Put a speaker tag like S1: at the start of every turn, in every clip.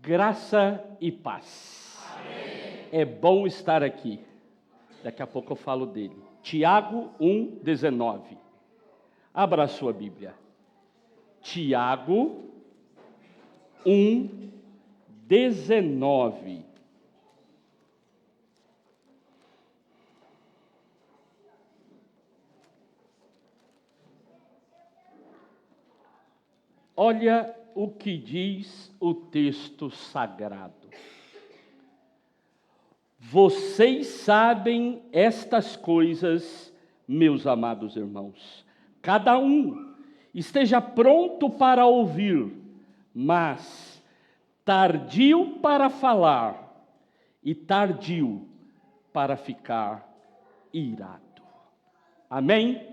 S1: Graça e paz. Amém. É bom estar aqui. Daqui a pouco eu falo dele. Tiago 1,19. Abra a sua Bíblia. Tiago 1,19. Olha o que diz o texto sagrado. Vocês sabem estas coisas, meus amados irmãos. Cada um esteja pronto para ouvir, mas tardio para falar e tardio para ficar irado. Amém?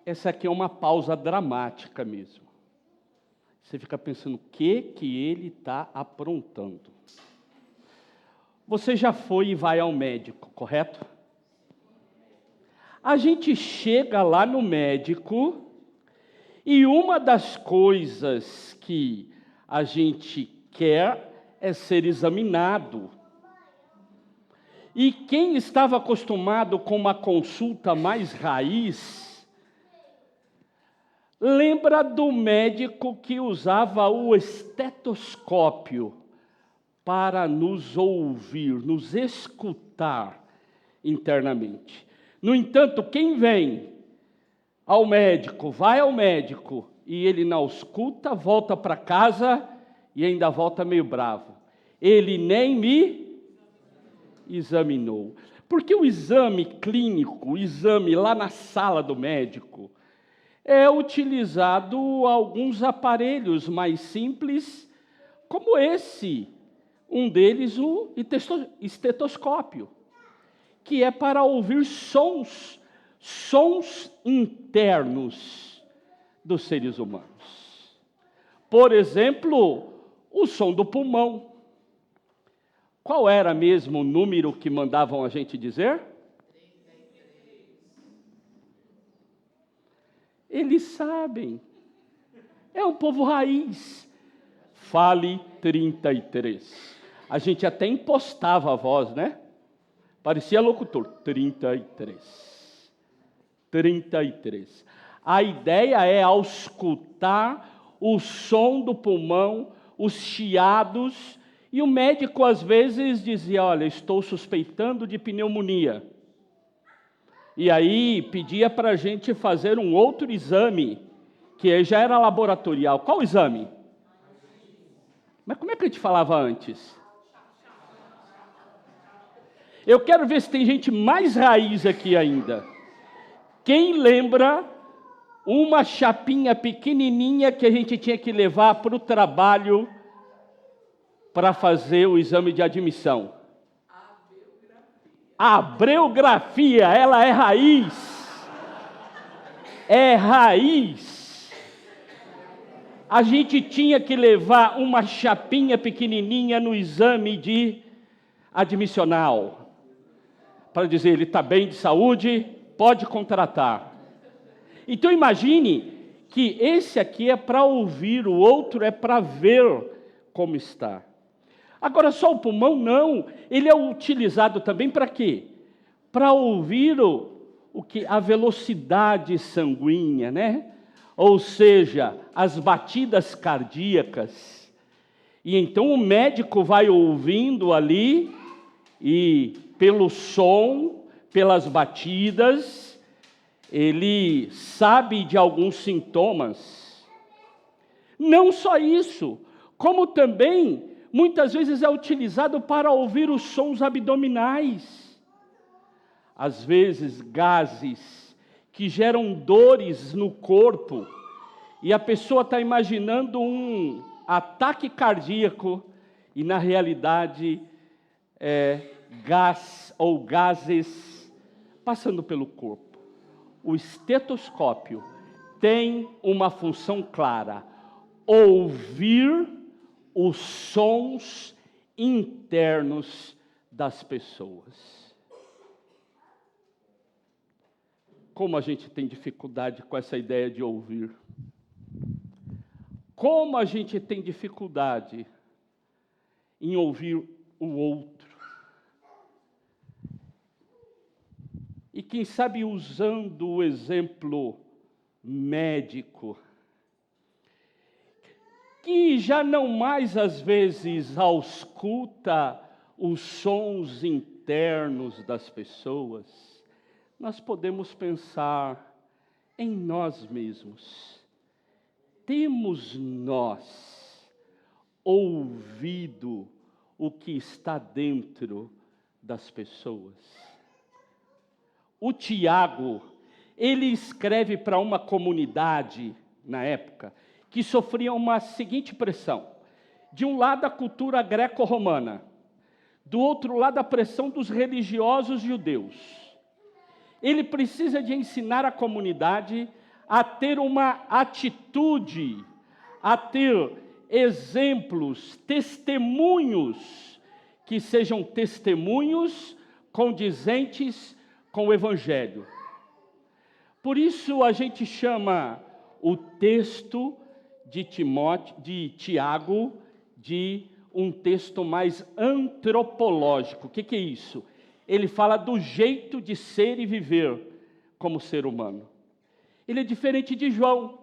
S1: Essa aqui é uma pausa dramática mesmo. Você fica pensando o que ele está aprontando. Você já foi e vai ao médico, correto? A gente chega lá no médico e uma das coisas que a gente quer é ser examinado. E quem estava acostumado com uma consulta mais raiz, lembra do médico que usava o estetoscópio para nos ouvir, nos escutar internamente. No entanto, quem vem ao médico, vai ao médico, e ele não escuta, volta para casa e ainda volta meio bravo. Ele nem me examinou. Porque o exame clínico, o exame lá na sala do médico, é utilizado alguns aparelhos mais simples, como esse, um deles o estetoscópio, que é para ouvir sons internos dos seres humanos. Por exemplo, o som do pulmão. Qual era mesmo o número que mandavam a gente dizer? Eles sabem. É um povo raiz. Fale 33. A gente até impostava a voz, né? Parecia locutor. 33. 33. A ideia é, ao escutar o som do pulmão, os chiados, e o médico às vezes dizia, olha, estou suspeitando de pneumonia. E aí pedia para a gente fazer um outro exame, que já era laboratorial. Qual exame? Mas como é que a gente falava antes? Eu quero ver se tem gente mais raiz aqui ainda. Quem lembra uma chapinha pequenininha que a gente tinha que levar para o trabalho para fazer o exame de admissão? A abreugrafia, ela é raiz. É raiz. A gente tinha que levar uma chapinha pequenininha no exame de admissional, para dizer, ele está bem de saúde, pode contratar. Então imagine que esse aqui é para ouvir, o outro é para ver como está. Agora, só o pulmão não, ele é utilizado também para quê? Para ouvir a velocidade sanguínea, né? Ou seja, as batidas cardíacas. E então o médico vai ouvindo ali, e pelo som, pelas batidas, ele sabe de alguns sintomas. Não só isso, como também muitas vezes é utilizado para ouvir os sons abdominais. às vezes gases que geram dores no corpo, e a pessoa está imaginando um ataque cardíaco, e na realidade é gás ou gases passando pelo corpo. O estetoscópio tem uma função clara: ouvir os sons internos das pessoas. Como a gente tem dificuldade com essa ideia de ouvir. Como a gente tem dificuldade em ouvir o outro. E quem sabe usando o exemplo médico, que já não mais às vezes ausculta os sons internos das pessoas, nós podemos pensar em nós mesmos. Temos nós ouvido o que está dentro das pessoas? O Tiago, ele escreve para uma comunidade, na época, que sofria uma seguinte pressão. De um lado, a cultura greco-romana. Do outro lado, a pressão dos religiosos judeus. Ele precisa de ensinar a comunidade a ter uma atitude, a ter exemplos, testemunhos, que sejam testemunhos condizentes com o Evangelho. Por isso a gente chama o texto de Tiago de um texto mais antropológico. O que é isso? Ele fala do jeito de ser e viver como ser humano. Ele é diferente de João.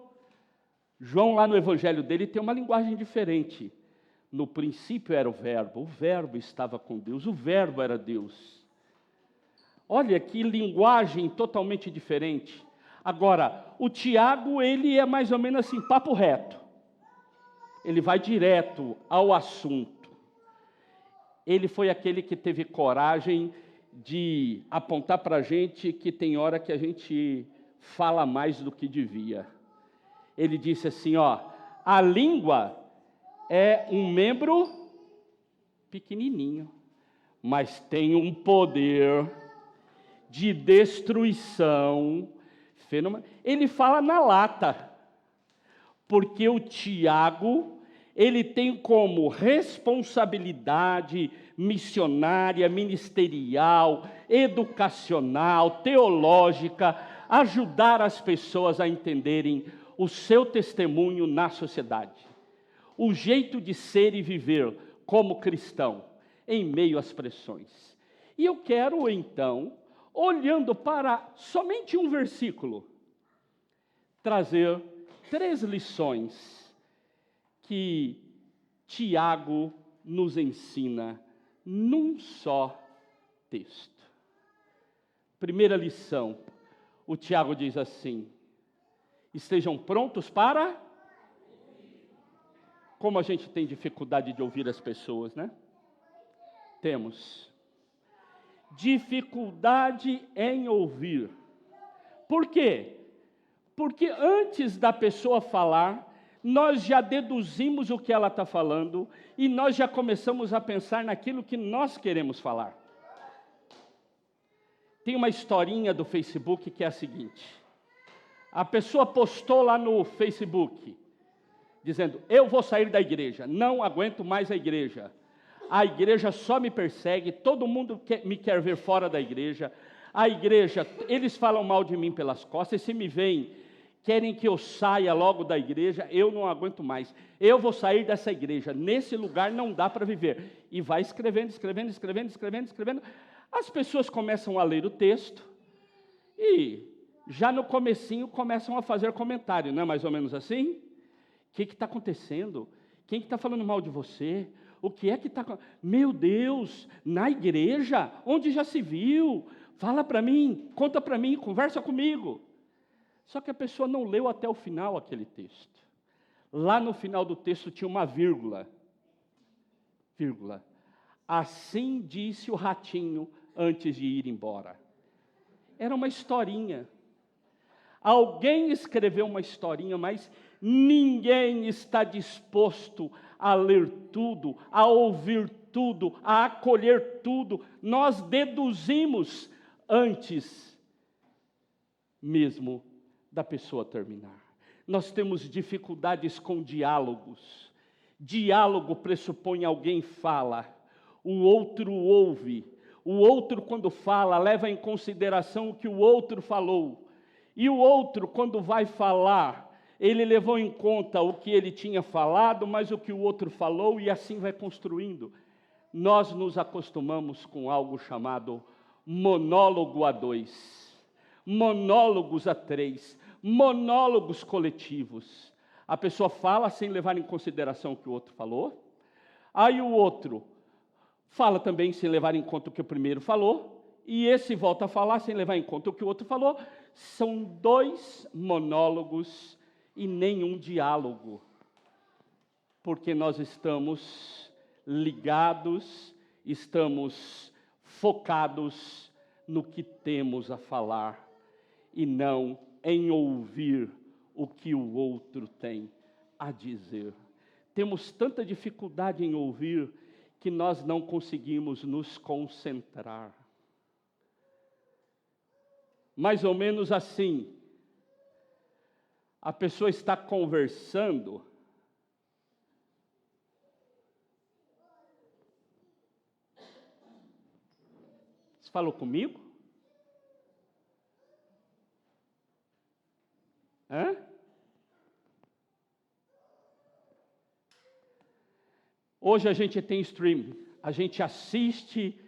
S1: João, lá no evangelho dele, tem uma linguagem diferente. No princípio era o verbo estava com Deus, o verbo era Deus. Olha que linguagem totalmente diferente. Agora, o Tiago, ele é mais ou menos assim, papo reto. Ele vai direto ao assunto. Ele foi aquele que teve coragem de apontar para a gente que tem hora que a gente fala mais do que devia. Ele disse assim, a língua é um membro pequenininho, mas tem um poder de destruição fenomenal. Ele fala na lata, porque o Tiago, ele tem como responsabilidade missionária, ministerial, educacional, teológica, ajudar as pessoas a entenderem o seu testemunho na sociedade. O jeito de ser e viver como cristão, em meio às pressões. E eu quero, então, olhando para somente um versículo, trazer 3 lições que Tiago nos ensina num só texto. Primeira lição, o Tiago diz assim: estejam prontos para... Como a gente tem dificuldade de ouvir as pessoas, né? Temos dificuldade em ouvir. Por quê? Porque antes da pessoa falar, nós já deduzimos o que ela está falando e nós já começamos a pensar naquilo que nós queremos falar. Tem uma historinha do Facebook que é a seguinte: a pessoa postou lá no Facebook, dizendo, eu vou sair da igreja, não aguento mais a igreja só me persegue, todo mundo me quer ver fora da igreja, a igreja, eles falam mal de mim pelas costas, e se me veem, querem que eu saia logo da igreja, eu não aguento mais, eu vou sair dessa igreja, nesse lugar não dá para viver, e vai escrevendo, as pessoas começam a ler o texto, e já no comecinho começam a fazer comentário, não é mais ou menos assim? O que está acontecendo? Quem que está falando mal de você? O que é que está... Meu Deus, na igreja? Onde já se viu? Fala para mim, conta para mim, conversa comigo. Só que a pessoa não leu até o final aquele texto. Lá no final do texto tinha uma vírgula. Assim disse o ratinho antes de ir embora. Era uma historinha. Alguém escreveu uma historinha, mas ninguém está disposto a ler tudo, a ouvir tudo, a acolher tudo. Nós deduzimos antes mesmo da pessoa terminar. Nós temos dificuldades com diálogos. Diálogo pressupõe alguém fala, o outro ouve. O outro, quando fala, leva em consideração o que o outro falou. E o outro, quando vai falar, ele levou em conta o que ele tinha falado, mas o que o outro falou, e assim vai construindo. Nós nos acostumamos com algo chamado monólogo a dois, monólogos a três, monólogos coletivos. A pessoa fala sem levar em consideração o que o outro falou, aí o outro fala também sem levar em conta o que o primeiro falou, e esse volta a falar sem levar em conta o que o outro falou. São dois monólogos e nenhum diálogo, porque nós estamos ligados, estamos focados no que temos a falar e não em ouvir o que o outro tem a dizer. Temos tanta dificuldade em ouvir que nós não conseguimos nos concentrar. Mais ou menos assim, a pessoa está conversando, você falou comigo? Hã? Hoje a gente tem streaming, a gente assiste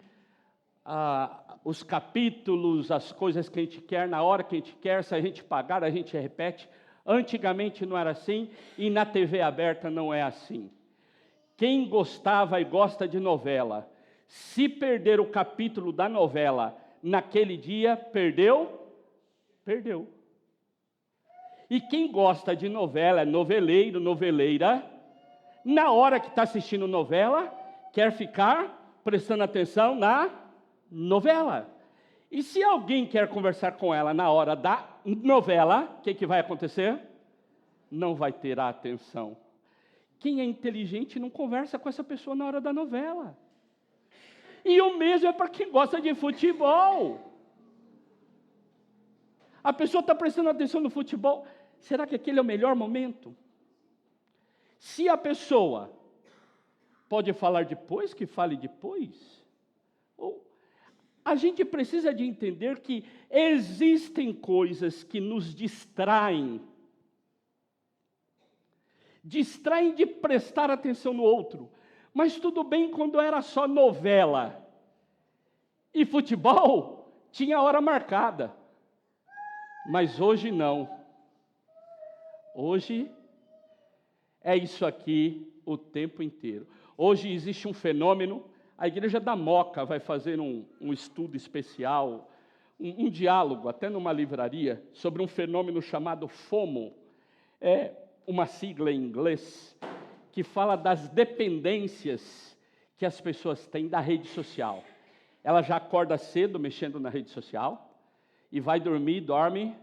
S1: os capítulos, as coisas que a gente quer, na hora que a gente quer, se a gente pagar, a gente repete. Antigamente não era assim, e na TV aberta não é assim. Quem gostava e gosta de novela, se perder o capítulo da novela naquele dia, perdeu? Perdeu. E quem gosta de novela, é noveleiro, noveleira, na hora que está assistindo novela, quer ficar prestando atenção na novela. E se alguém quer conversar com ela na hora da novela, o que vai acontecer? Não vai ter a atenção. Quem é inteligente não conversa com essa pessoa na hora da novela. E o mesmo é para quem gosta de futebol. A pessoa está prestando atenção no futebol. Será que aquele é o melhor momento? Se a pessoa pode falar depois, que fale depois. Ou a gente precisa de entender que existem coisas que nos distraem. Distraem de prestar atenção no outro. Mas tudo bem quando era só novela. E futebol tinha hora marcada. Mas hoje não. Hoje é isso aqui o tempo inteiro. Hoje existe um fenômeno, a Igreja da Moca vai fazer um estudo especial, um diálogo, até numa livraria, sobre um fenômeno chamado FOMO. É uma sigla em inglês, que fala das dependências que as pessoas têm da rede social. Ela já acorda cedo mexendo na rede social, e vai dormir, dorme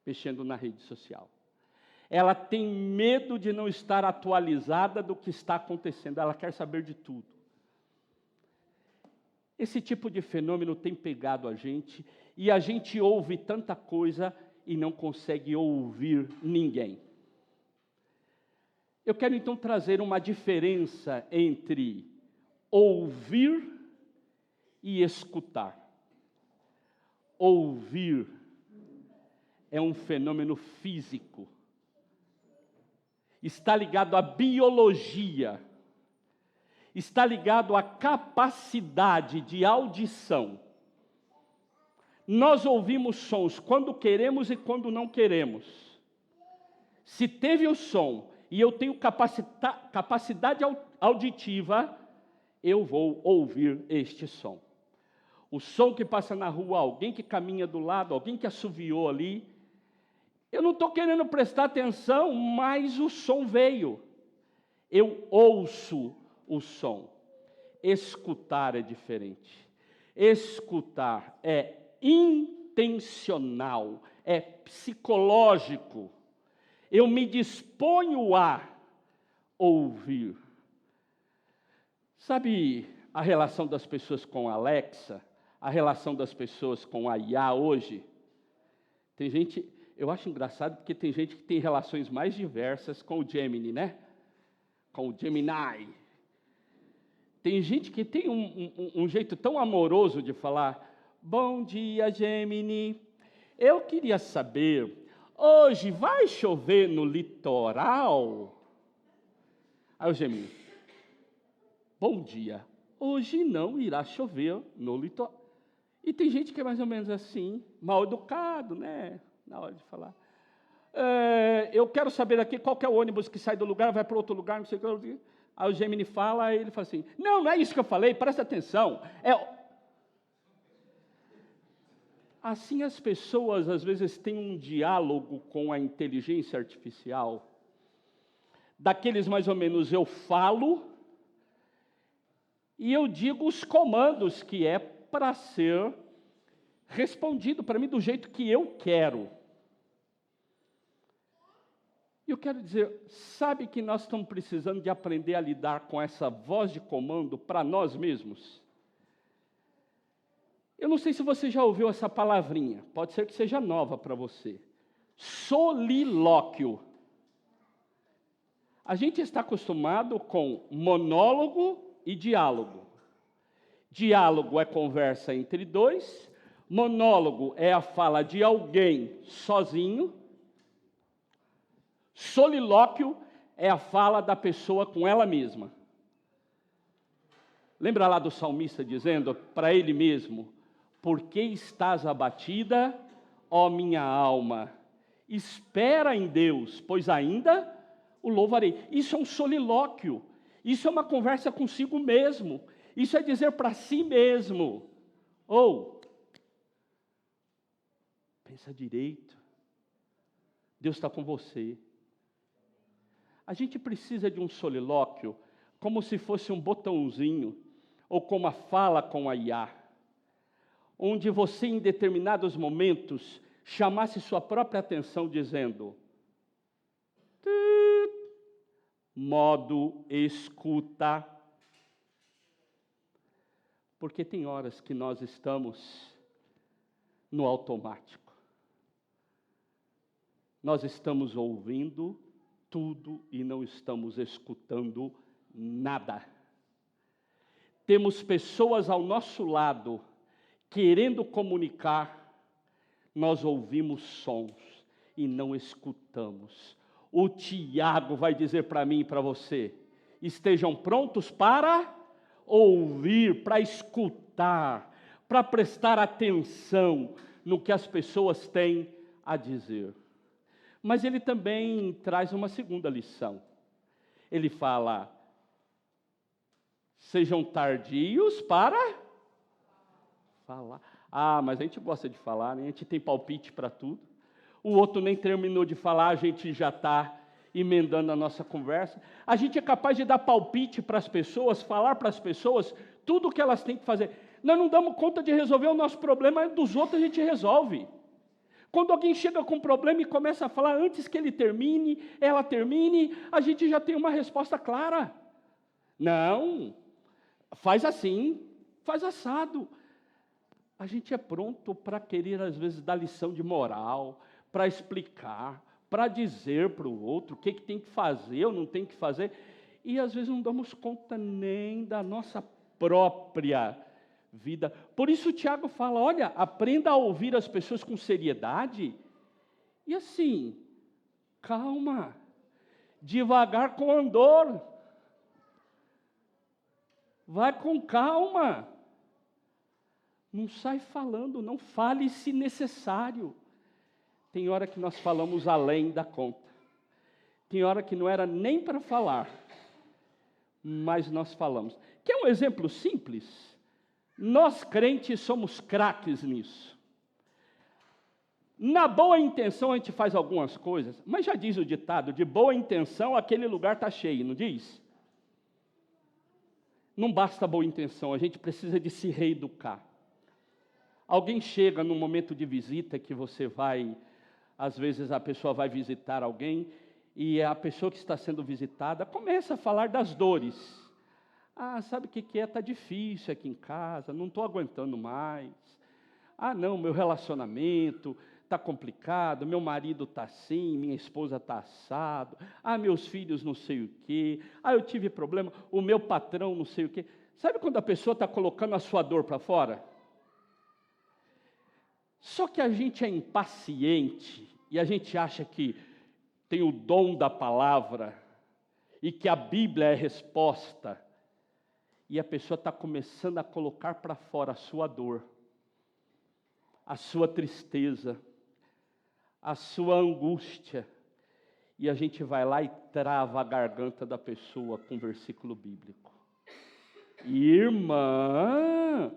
S1: mexendo na rede social. Ela tem medo de não estar atualizada do que está acontecendo, ela quer saber de tudo. Esse tipo de fenômeno tem pegado a gente, e a gente ouve tanta coisa e não consegue ouvir ninguém. Eu quero então trazer uma diferença entre ouvir e escutar. Ouvir é um fenômeno físico. Está ligado à biologia. Está ligado à capacidade de audição. Nós ouvimos sons quando queremos e quando não queremos. Se teve o som e eu tenho capacidade auditiva, eu vou ouvir este som. O som que passa na rua, alguém que caminha do lado, alguém que assoviou ali. Eu não estou querendo prestar atenção, mas o som veio. Eu ouço o som. Escutar é diferente. Escutar é intencional, é psicológico. Eu me disponho a ouvir. Sabe a relação das pessoas com a Alexa? A relação das pessoas com a IA hoje? Tem gente, eu acho engraçado porque tem gente que tem relações mais diversas com o Gemini, né? Com o Gemini. Tem gente que tem um jeito tão amoroso de falar: bom dia, Gemini. Eu queria saber, hoje vai chover no litoral? Aí o Gemini: bom dia, hoje não irá chover no litoral. E tem gente que é mais ou menos assim, mal educado, né? Na hora de falar. Eu quero saber aqui qual que é o ônibus que sai do lugar, vai para outro lugar, não sei o que. Aí o Gemini fala, aí ele fala assim: não é isso que eu falei, presta atenção. Assim as pessoas às vezes têm um diálogo com a inteligência artificial, daqueles mais ou menos eu falo, e eu digo os comandos que é para ser respondido para mim do jeito que eu quero. E eu quero dizer, sabe que nós estamos precisando de aprender a lidar com essa voz de comando para nós mesmos? Eu não sei se você já ouviu essa palavrinha, pode ser que seja nova para você. Solilóquio. A gente está acostumado com monólogo e diálogo. Diálogo é conversa entre dois, monólogo é a fala de alguém sozinho, solilóquio é a fala da pessoa com ela mesma. Lembra lá do salmista dizendo para ele mesmo: por que estás abatida, ó minha alma? Espera em Deus, pois ainda o louvarei. Isso é um solilóquio, isso é uma conversa consigo mesmo, isso é dizer para si mesmo: pensa direito, Deus está com você. A gente precisa de um solilóquio como se fosse um botãozinho, ou como a fala com a IA, onde você em determinados momentos chamasse sua própria atenção dizendo: modo escuta. Porque tem horas que nós estamos no automático. Nós estamos ouvindo tudo e não estamos escutando nada. Temos pessoas ao nosso lado querendo comunicar, nós ouvimos sons e não escutamos. O Tiago vai dizer para mim e para você: estejam prontos para ouvir, para escutar, para prestar atenção no que as pessoas têm a dizer. Mas ele também traz uma segunda lição. Ele fala: sejam tardios para falar. Mas a gente gosta de falar, né? A gente tem palpite para tudo. O outro nem terminou de falar, a gente já está emendando a nossa conversa. A gente é capaz de dar palpite para as pessoas, falar para as pessoas tudo o que elas têm que fazer. Nós não damos conta de resolver o nosso problema, dos outros a gente resolve. Quando alguém chega com um problema e começa a falar antes que ele termine, ela termine, a gente já tem uma resposta clara. Não, faz assim, faz assado. A gente é pronto para querer, às vezes, dar lição de moral, para explicar, para dizer para o outro o que tem que fazer ou não tem que fazer. E, às vezes, não damos conta nem da nossa própria vida. Por isso o Tiago fala: olha, aprenda a ouvir as pessoas com seriedade e assim, calma, devagar com andor, vai com calma, não sai falando, não fale se necessário. Tem hora que nós falamos além da conta, tem hora que não era nem para falar, mas nós falamos. Quer um exemplo simples? Nós crentes somos craques nisso. Na boa intenção a gente faz algumas coisas, mas já diz o ditado: de boa intenção aquele lugar está cheio, não diz? Não basta boa intenção, a gente precisa de se reeducar. Alguém chega num momento de visita que você vai, às vezes a pessoa vai visitar alguém, e a pessoa que está sendo visitada começa a falar das dores. Ah, sabe o que é? Está difícil aqui em casa, não estou aguentando mais. Ah, não, meu relacionamento está complicado, meu marido está assim, minha esposa está assado. Ah, meus filhos não sei o quê. Ah, eu tive problema, o meu patrão não sei o quê. Sabe quando a pessoa está colocando a sua dor para fora? Só que a gente é impaciente e a gente acha que tem o dom da palavra e que a Bíblia é resposta. E a pessoa está começando a colocar para fora a sua dor, a sua tristeza, a sua angústia. E a gente vai lá e trava a garganta da pessoa com um versículo bíblico. Irmã,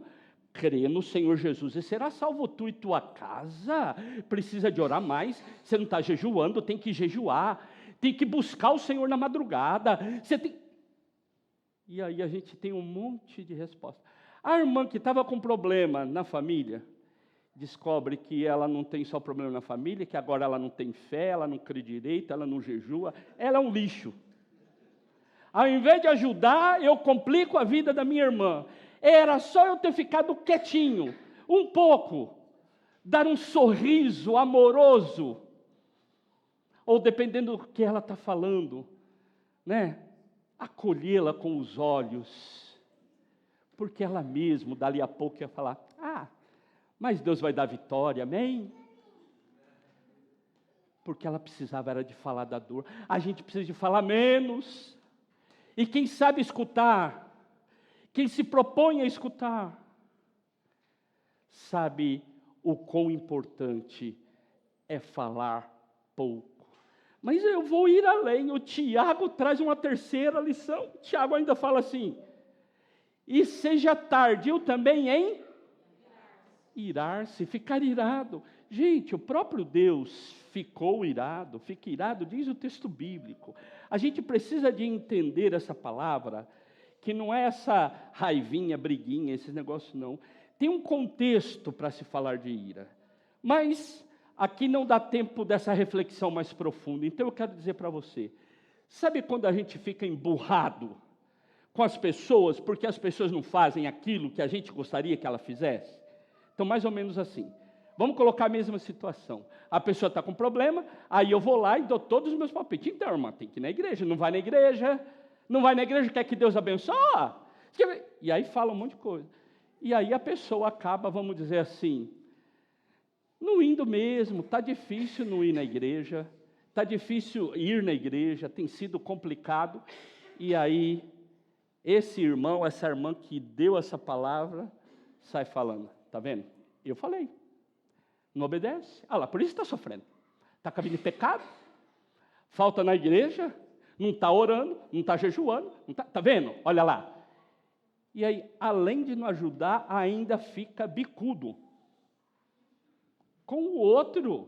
S1: crê no Senhor Jesus e será salvo tu e tua casa. Precisa de orar mais. Você não está jejuando, tem que jejuar. Tem que buscar o Senhor na madrugada. Você tem... E aí a gente tem um monte de resposta. A irmã que estava com problema na família, descobre que ela não tem só problema na família, que agora ela não tem fé, ela não crê direito, ela não jejua, ela é um lixo. Ao invés de ajudar, eu complico a vida da minha irmã. Era só eu ter ficado quietinho, um pouco, dar um sorriso amoroso, ou dependendo do que ela está falando, né? Acolhê-la com os olhos, porque ela mesma, dali a pouco, ia falar, mas Deus vai dar vitória, amém? Porque ela precisava era de falar da dor. A gente precisa de falar menos. E quem sabe escutar, quem se propõe a escutar, sabe o quão importante é falar pouco. Mas eu vou ir além. O Tiago traz uma terceira lição. O Tiago ainda fala assim: e seja tardio também em irar-se, ficar irado. Gente, o próprio Deus ficou irado, fica irado, diz o texto bíblico. A gente precisa de entender essa palavra, que não é essa raivinha, briguinha, esses negócios não. Tem um contexto para se falar de ira. Mas aqui não dá tempo dessa reflexão mais profunda. Então eu quero dizer para você, sabe quando a gente fica emburrado com as pessoas, porque as pessoas não fazem aquilo que a gente gostaria que ela fizesse? Então, mais ou menos assim. Vamos colocar a mesma situação. A pessoa está com problema, aí eu vou lá e dou todos os meus palpites. Então, irmã, tem que ir na igreja. Não vai na igreja. Não vai na igreja, quer que Deus abençoe? E aí fala um monte de coisa. E aí a pessoa acaba, vamos dizer assim, não indo mesmo. Está difícil não ir na igreja. Está difícil ir na igreja. Tem sido complicado. E aí, esse irmão, essa irmã que deu essa palavra, sai falando. Está vendo? Eu falei. Não obedece. Ah lá, por isso está sofrendo. Está com a vida de pecado. Falta na igreja. Não está orando. Não está jejuando. Está vendo? Olha lá. E aí, além de não ajudar, ainda fica bicudo. Com o outro.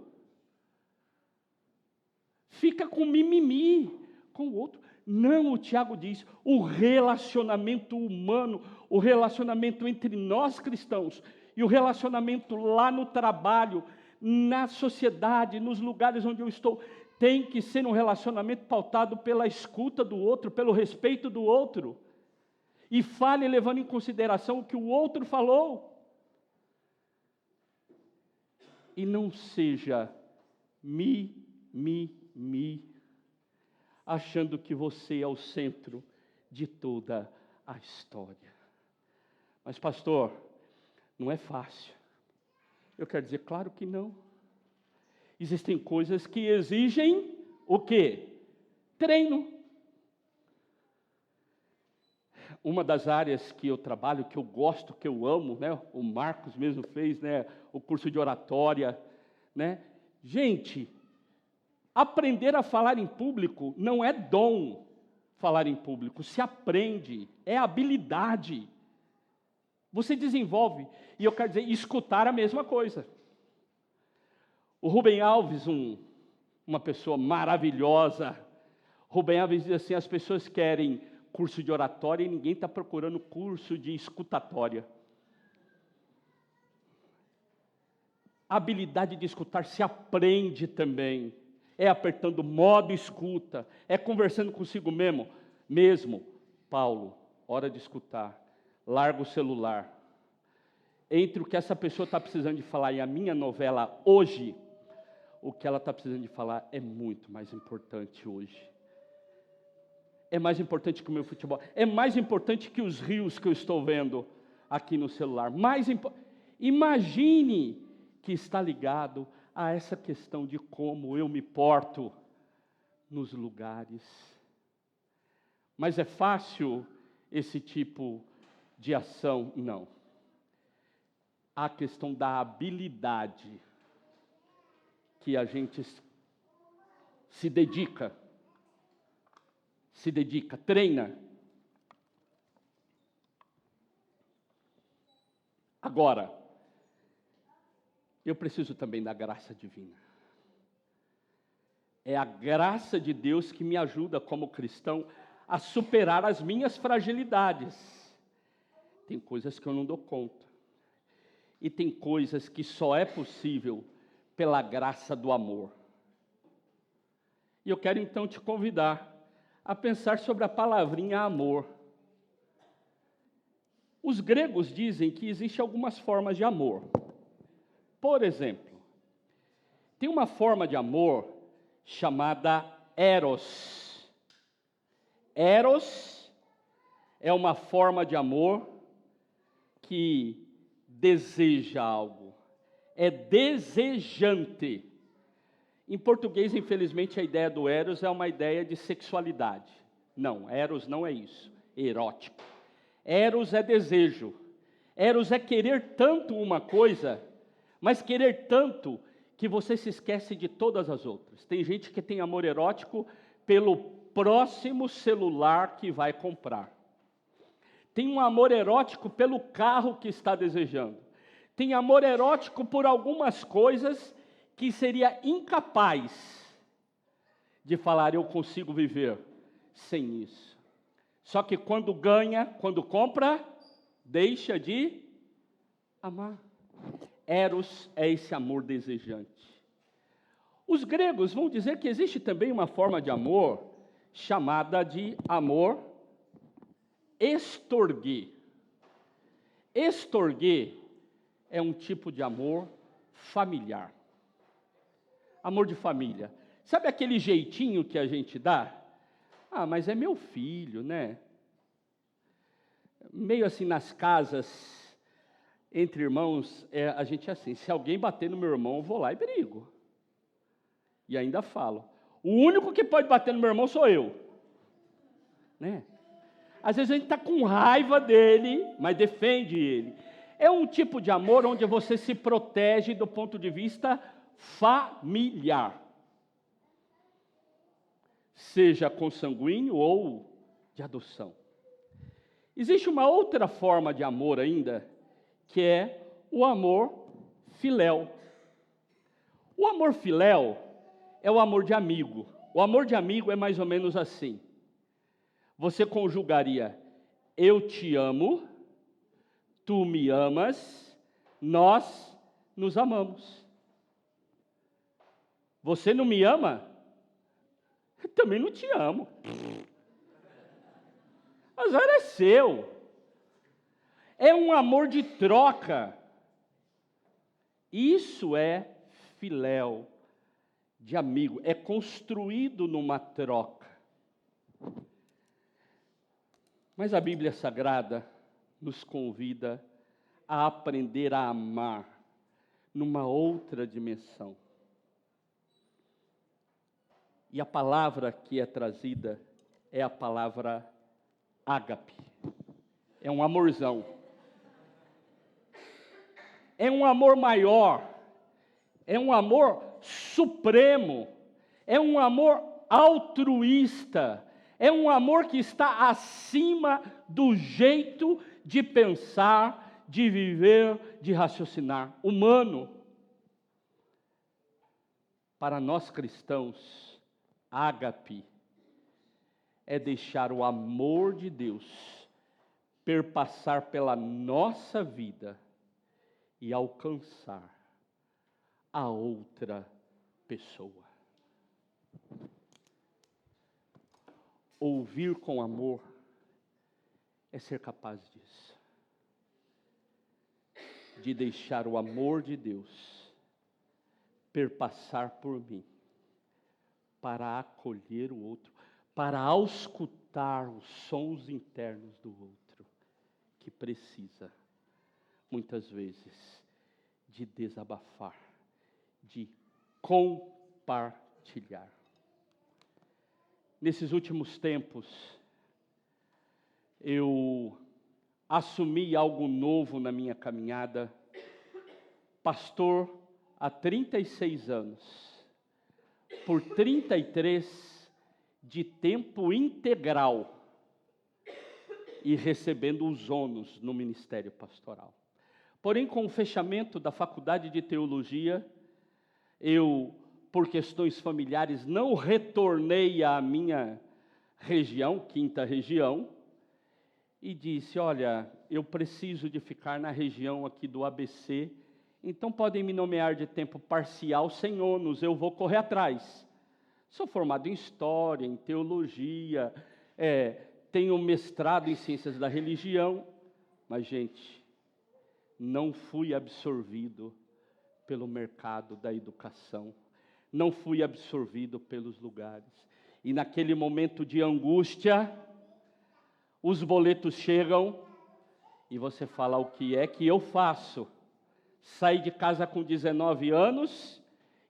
S1: Fica com mimimi. Com o outro. Não, o Tiago diz, o relacionamento humano, o relacionamento entre nós cristãos, e o relacionamento lá no trabalho, na sociedade, nos lugares onde eu estou, tem que ser um relacionamento pautado pela escuta do outro, pelo respeito do outro. E fale levando em consideração o que o outro falou. E não seja achando que você é o centro de toda a história. Mas, pastor, não é fácil. Eu quero dizer, claro que não. Existem coisas que exigem o quê? Treino. Uma das áreas que eu trabalho, que eu gosto, que eu amo, né? O Marcos mesmo fez, né? O curso de oratória, né? Gente, aprender a falar em público não é dom falar em público, se aprende, é habilidade. Você desenvolve, e eu quero dizer, escutar a mesma coisa. O Rubem Alves, uma pessoa maravilhosa, Rubem Alves diz assim, as pessoas querem curso de oratória e ninguém está procurando curso de escutatória. A habilidade de escutar se aprende também. É apertando modo escuta, é conversando consigo mesmo. Paulo, hora de escutar, larga o celular. Entre o que essa pessoa está precisando de falar e a minha novela hoje, o que ela está precisando de falar é muito mais importante hoje. É mais importante que o meu futebol, é mais importante que os rios que eu estou vendo aqui no celular. Imagine que está ligado a essa questão de como eu me porto nos lugares. Mas é fácil esse tipo de ação? Não. A questão da habilidade que a gente se dedica, treina. Agora, eu preciso também da graça divina. É a graça de Deus que me ajuda como cristão a superar as minhas fragilidades. Tem coisas que eu não dou conta. E tem coisas que só é possível pela graça do amor. E eu quero então te convidar a pensar sobre a palavrinha amor. Os gregos dizem que existem algumas formas de amor. Por exemplo, tem uma forma de amor chamada eros. Eros é uma forma de amor que deseja algo, é desejante. Em português, infelizmente, a ideia do eros é uma ideia de sexualidade. Não, eros não é isso, erótico. Eros é desejo. Eros é querer tanto uma coisa, mas querer tanto que você se esquece de todas as outras. Tem gente que tem amor erótico pelo próximo celular que vai comprar. Tem um amor erótico pelo carro que está desejando. Tem amor erótico por algumas coisas que seria incapaz de falar, eu consigo viver sem isso. Só que quando ganha, quando compra, deixa de amar. Eros é esse amor desejante. Os gregos vão dizer que existe também uma forma de amor chamada de amor estorguê. Estorguê é um tipo de amor familiar. Amor de família. Sabe aquele jeitinho que a gente dá? Ah, mas é meu filho, né? Meio assim nas casas, entre irmãos, a gente é assim, se alguém bater no meu irmão, eu vou lá e brigo. E ainda falo, o único que pode bater no meu irmão sou eu. Né? Às vezes a gente está com raiva dele, mas defende ele. É um tipo de amor onde você se protege do ponto de vista familiar. Seja consanguíneo ou de adoção. Existe uma outra forma de amor ainda, que é o amor filéu. O amor filéu é o amor de amigo. O amor de amigo é mais ou menos assim. Você conjugaria, eu te amo, tu me amas, nós nos amamos. Você não me ama? Eu também não te amo. Azar é seu. É um amor de troca. Isso é filéu, de amigo. É construído numa troca. Mas a Bíblia Sagrada nos convida a aprender a amar numa outra dimensão. E a palavra que é trazida é a palavra ágape. É um amorzão. É um amor maior. É um amor supremo. É um amor altruísta. É um amor que está acima do jeito de pensar, de viver, de raciocinar humano. Para nós cristãos, ágape é deixar o amor de Deus perpassar pela nossa vida e alcançar a outra pessoa. Ouvir com amor é ser capaz disso. De deixar o amor de Deus perpassar por mim, para acolher o outro, para auscultar os sons internos do outro, que precisa, muitas vezes, de desabafar, de compartilhar. Nesses últimos tempos, eu assumi algo novo na minha caminhada. Pastor há 36 anos, por 33 de tempo integral e recebendo os ônus no ministério pastoral. Porém, com o fechamento da faculdade de teologia, eu, por questões familiares, não retornei à minha região, quinta região, e disse, olha, eu preciso de ficar na região aqui do ABC, então podem me nomear de tempo parcial, sem ônus, eu vou correr atrás. Sou formado em História, em Teologia, tenho mestrado em Ciências da Religião, mas, gente, não fui absorvido pelo mercado da educação, não fui absorvido pelos lugares. E naquele momento de angústia, os boletos chegam e você fala, o que é que eu faço? Saí de casa com 19 anos,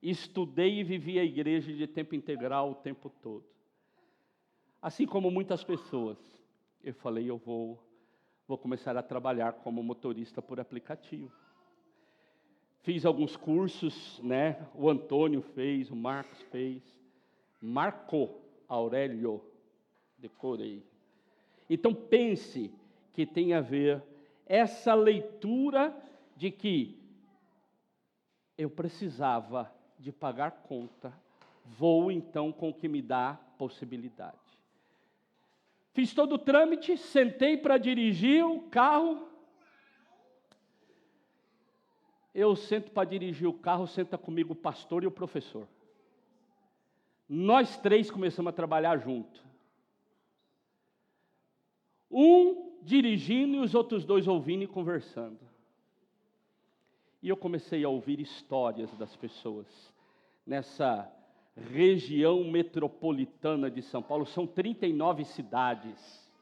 S1: estudei e vivi a igreja de tempo integral o tempo todo. Assim como muitas pessoas, eu falei, eu vou começar a trabalhar como motorista por aplicativo. Fiz alguns cursos, né? O Antônio fez, o Marcos fez. Marco Aurélio, decorei. Então pense que tem a ver essa leitura de que eu precisava de pagar conta, vou então com o que me dá possibilidade. Fiz todo o trâmite, sentei para dirigir o carro. Eu sento para dirigir o carro, senta comigo o pastor e o professor. Nós três começamos a trabalhar junto. Um dirigindo e os outros dois ouvindo e conversando. E eu comecei a ouvir histórias das pessoas nessa região metropolitana de São Paulo. São 39 cidades,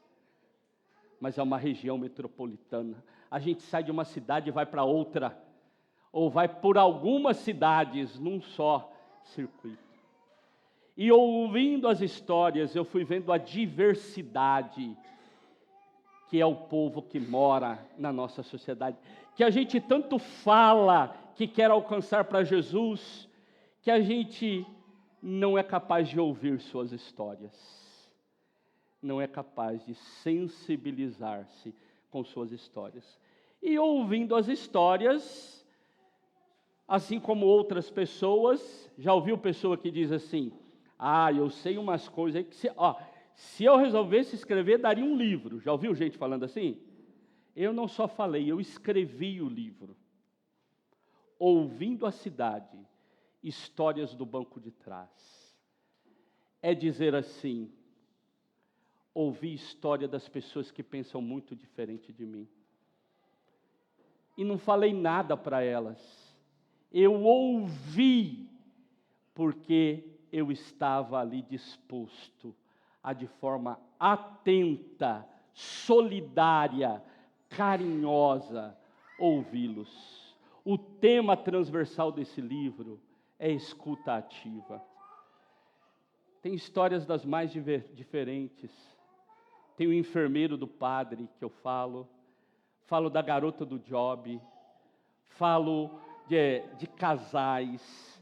S1: mas é uma região metropolitana. A gente sai de uma cidade e vai para outra, ou vai por algumas cidades num só circuito. E ouvindo as histórias, eu fui vendo a diversidade que é o povo que mora na nossa sociedade, que a gente tanto fala que quer alcançar para Jesus, que a gente não é capaz de ouvir suas histórias, não é capaz de sensibilizar-se com suas histórias. E ouvindo as histórias, assim como outras pessoas, já ouviu pessoa que diz assim, eu sei umas coisas aí que se eu resolvesse escrever, daria um livro. Já ouviu gente falando assim? Eu não só falei, eu escrevi o livro. Ouvindo a cidade, histórias do banco de trás. É dizer assim, ouvi história das pessoas que pensam muito diferente de mim. E não falei nada para elas. Eu ouvi, porque eu estava ali disposto a, de forma atenta, solidária, carinhosa, ouvi-los. O tema transversal desse livro é escuta ativa. Tem histórias das mais diferentes. Tem o enfermeiro do padre que eu falo da garota do job, falo de casais.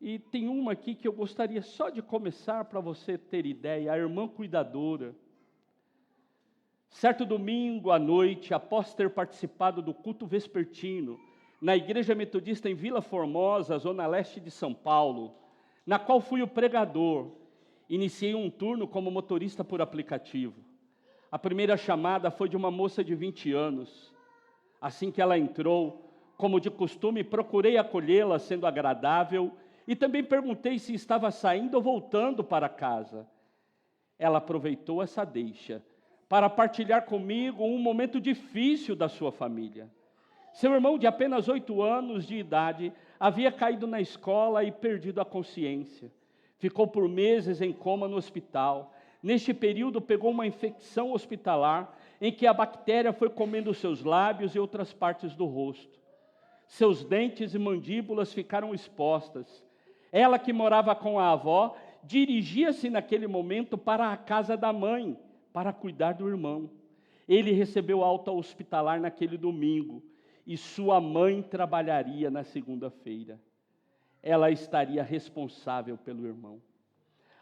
S1: E tem uma aqui que eu gostaria só de começar para você ter ideia, a irmã cuidadora. Certo domingo à noite, após ter participado do culto vespertino, na Igreja Metodista em Vila Formosa, zona leste de São Paulo, na qual fui o pregador, iniciei um turno como motorista por aplicativo. A primeira chamada foi de uma moça de 20 anos. Assim que ela entrou, Como de costume, procurei acolhê-la, sendo agradável, e também perguntei se estava saindo ou voltando para casa. Ela aproveitou essa deixa para partilhar comigo um momento difícil da sua família. Seu irmão, de apenas 8 anos de idade, havia caído na escola e perdido a consciência. Ficou por meses em coma no hospital. Neste período, pegou uma infecção hospitalar, em que a bactéria foi comendo seus lábios e outras partes do rosto. Seus dentes e mandíbulas ficaram expostas. Ela, que morava com a avó, dirigia-se naquele momento para a casa da mãe, para cuidar do irmão. Ele recebeu alta hospitalar naquele domingo, e sua mãe trabalharia na segunda-feira. Ela estaria responsável pelo irmão.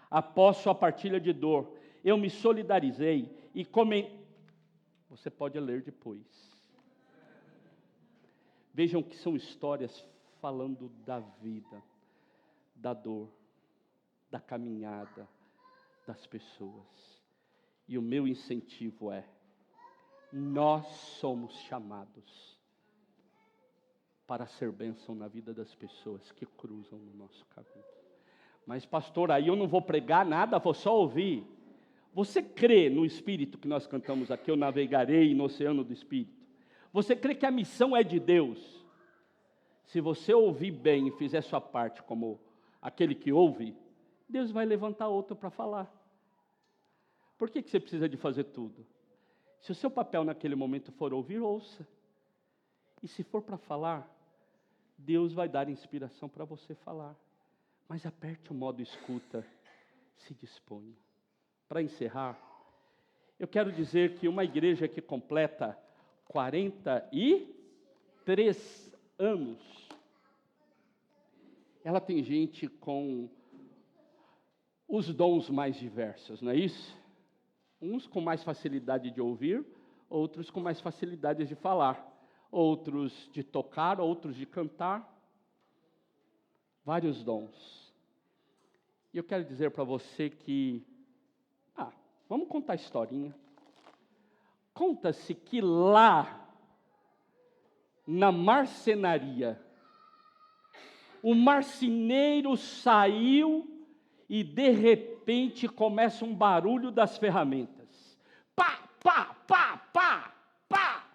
S1: Após sua partilha de dor, eu me solidarizei e comentei. Você pode ler depois. Vejam que são histórias falando da vida, da dor, da caminhada das pessoas. E o meu incentivo é: nós somos chamados para ser bênção na vida das pessoas que cruzam no nosso caminho. Mas pastor, aí eu não vou pregar nada, vou só ouvir. Você crê no Espírito que nós cantamos aqui, eu navegarei no oceano do Espírito? Você crê que a missão é de Deus? Se você ouvir bem e fizer sua parte como aquele que ouve, Deus vai levantar outro para falar. Por que você precisa de fazer tudo? Se o seu papel naquele momento for ouvir, ouça. E se for para falar, Deus vai dar inspiração para você falar. Mas aperte o modo escuta, se disponha. Para encerrar, eu quero dizer que uma igreja que completa 43 anos, ela tem gente com os dons mais diversos, não é isso? Uns com mais facilidade de ouvir, outros com mais facilidade de falar, outros de tocar, outros de cantar, vários dons. E eu quero dizer para você que, vamos contar a historinha. Conta-se que lá, na marcenaria, o marceneiro saiu e de repente começa um barulho das ferramentas. Pá, pá, pá, pá, pá.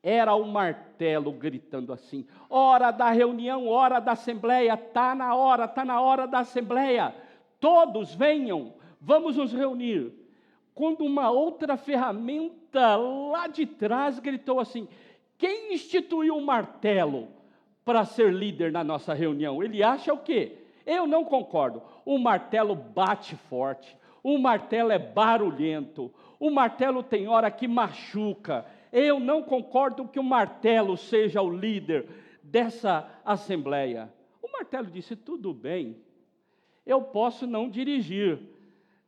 S1: Era o martelo gritando assim: hora da reunião, hora da assembleia, está na hora da assembleia. Todos venham, vamos nos reunir. Quando uma outra ferramenta lá de trás gritou assim: quem instituiu o martelo para ser líder na nossa reunião? Ele acha o quê? Eu não concordo. O martelo bate forte, o martelo é barulhento, o martelo tem hora que machuca. Eu não concordo que o martelo seja o líder dessa assembleia. O martelo disse: tudo bem, eu posso não dirigir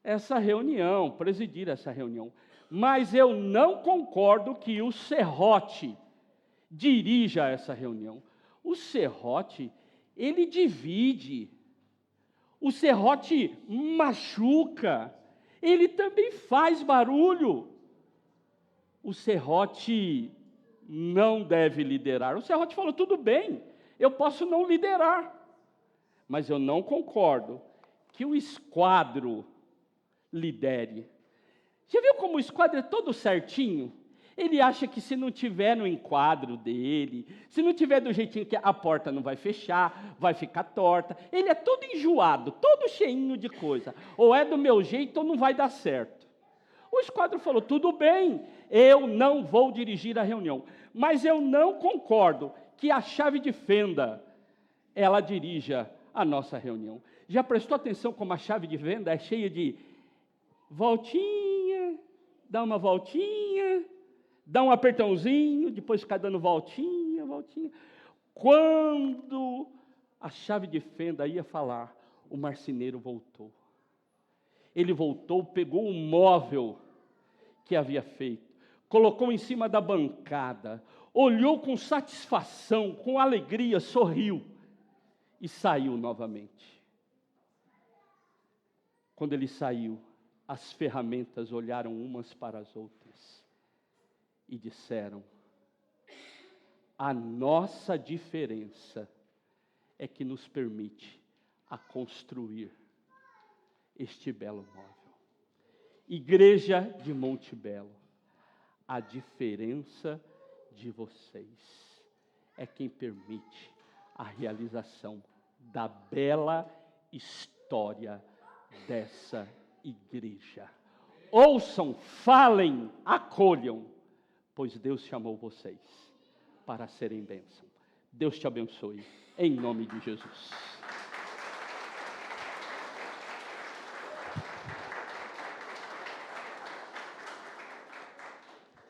S1: essa reunião, presidir essa reunião, mas eu não concordo que o serrote dirija essa reunião. O serrote, ele divide, o serrote machuca, ele também faz barulho. O serrote não deve liderar. O serrote falou: tudo bem, eu posso não liderar, mas eu não concordo que o esquadro lidere. Já viu como o esquadro é todo certinho? Ele acha que se não tiver no enquadro dele, se não tiver do jeitinho que a porta não vai fechar, vai ficar torta. Ele é todo enjoado, todo cheinho de coisa. Ou é do meu jeito ou não vai dar certo. O esquadro falou: tudo bem, eu não vou dirigir a reunião, mas eu não concordo que a chave de fenda, ela dirija a nossa reunião. Já prestou atenção como a chave de fenda é cheia de voltinha, dá uma voltinha, dá um apertãozinho, depois fica dando voltinha, voltinha. Quando a chave de fenda ia falar, o marceneiro voltou. Ele voltou, pegou o móvel que havia feito, colocou em cima da bancada, olhou com satisfação, com alegria, sorriu e saiu novamente. Quando ele saiu, as ferramentas olharam umas para as outras e disseram: A nossa diferença é que nos permite a construir este belo móvel. Igreja de Monte Belo, a diferença de vocês é quem permite a realização da bela história dessa igreja. Ouçam, falem, acolham, pois Deus chamou vocês para serem bênção. Deus te abençoe, em nome de Jesus.